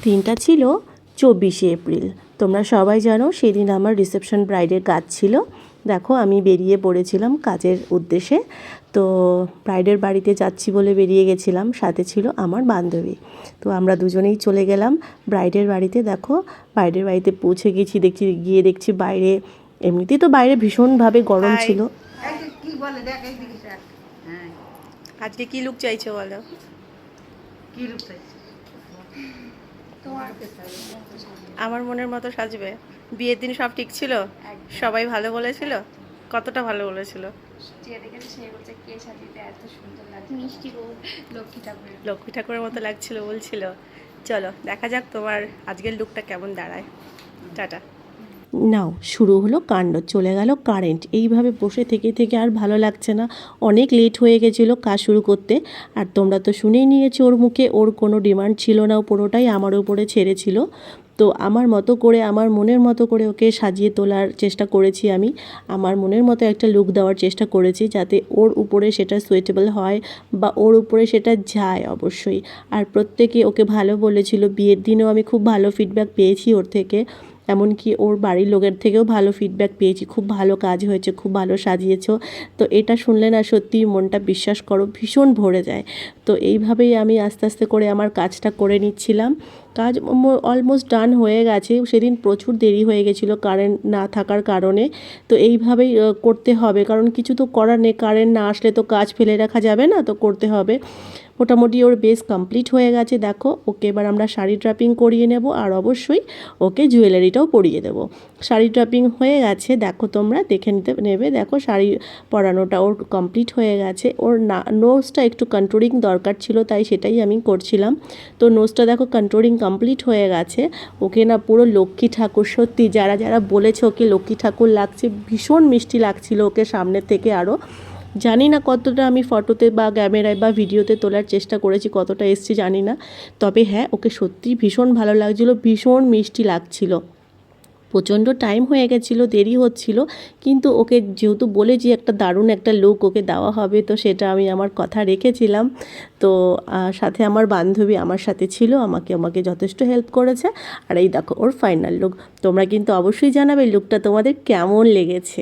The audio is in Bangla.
দিনটা ছিল 24শে এপ্রিল। তোমরা সবাই জানো সেদিন আমার রিসেপশন ব্রাইডের কাজ ছিল। দেখো আমি বেরিয়ে পড়েছিলাম কাজের উদ্দেশ্যে। তো ব্রাইডের বাড়িতে যাচ্ছি বলে বেরিয়ে গেছিলাম, সাথে ছিল আমার বান্ধবী। তো আমরা দুজনেই চলে গেলাম ব্রাইডের বাড়িতে। দেখো ব্রাইডের বাড়িতে পৌঁছে দেখছি বাইরে, এমনিতেই তো বাইরে ভীষণভাবে গরম ছিল। আজকে কি লুক চাইছো বলো? কি লুক চাইছো? আমার মনের মতো সাজবে? বিয়ের দিন সব ঠিক ছিল? সবাই ভালো বলেছিল? কতটা ভালো বলেছিল? লক্ষ্মী ঠাকুরের মতো লাগছিল বলছিল। চলো দেখা যাক তোমার আজকের লুকটা কেমন দাঁড়ায়। টাটা। নাও শুরু হলো কাণ্ড, চলে গেল কারেন্ট। এইভাবে বসে থেকে আর ভালো লাগছে না। অনেক লেট হয়ে গেছিলো কাজ শুরু করতে। আর তোমরা তো শুনেই নিয়েছো ওর মুখে, ওর কোনো ডিমান্ড ছিল না, পুরোটাই আমার উপরে ছেড়েছিল। তো আমার মতো করে, আমার মনের মতো করে ওকে সাজিয়ে তোলার চেষ্টা করেছি আমি। আমার মনের মতো একটা লুক দেওয়ার চেষ্টা করেছি, যাতে ওর উপরে সেটা সুইটেবল হয় বা ওর উপরে সেটা যায় অবশ্যই। আর প্রত্যেকে ওকে ভালো বলেছিল। বিয়ের দিনেও আমি খুব ভালো ফিডব্যাক পেয়েছি ওর থেকে, এমনকি ওর বাড়ির লোকের থেকেও ভালো ফিডব্যাক পেয়েছি। খুব ভালো কাজ হয়েছে, খুব ভালো সাজিয়েছো। তো এটা শুনলে না সত্যিই মনটা, বিশ্বাস করো, ভীষণ ভরে যায়। তো এইভাবেই আমি আস্তে আস্তে করে আমার কাজটা করে নিচ্ছিলাম। কাজ অলমোস্ট ডান হয়ে গেছে। সেদিন প্রচুর দেরি হয়ে গেছিলো কারেন্ট না থাকার কারণে। তো এইভাবেই করতে হবে, কারণ কিছু তো করার নেই। কারেন্ট না আসলে তো কাজ ফেলে রাখা যাবে না, তো করতে হবে। মোটামুটি ওর বেস কমপ্লিট হয়ে গেছে। দেখো ওকে এবার আমরা শাড়ি ড্রাপিং করিয়ে নেব, আর অবশ্যই ওকে জুয়েলারিটাও পরিয়ে দেব। শাড়ি ড্রাপিং হয়ে গেছে, দেখো তোমরা দেখে নেবে। দেখো শাড়ি পরানোটা ওর কমপ্লিট হয়ে গেছে। ওর নোজটা একটু কন্ট্রোলিং দরকার ছিল, তাই সেটাই আমি করছিলাম। তো নোজটা দেখো কন্ট্রোলিং কমপ্লিট হয়ে গেছে। ওকে না পুরো লক্ষ্মী ঠাকুর, সত্যি যারা যারা বলেছে ওকে লক্ষ্মী ঠাকুর লাগছে, ভীষণ মিষ্টি লাগছিল ওকে সামনের থেকে আরও। জানি না কতটা আমি ফটোতে বা ক্যামেরায় বা ভিডিওতে তোলার চেষ্টা করেছি, কতটা এসছি জানি না। তবে হ্যাঁ, ওকে সত্যিই ভীষণ ভালো লাগছিলো, ভীষণ মিষ্টি লাগছিল। প্রচণ্ড টাইম হয়ে গেছিলো, দেরি হচ্ছিল, কিন্তু ওকে যেহেতু বলেছি একটা দারুণ একটা লুক ওকে দেওয়া হবে, তো সেটা আমি আমার কথা রেখেছিলাম। তো সাথে আমার বান্ধবী আমার সাথে ছিল, আমাকে যথেষ্ট হেল্প করেছে। আর এই দেখো ওর ফাইনাল লুক। তোমরা কিন্তু অবশ্যই জানাবে লুকটা তোমাদের কেমন লেগেছে।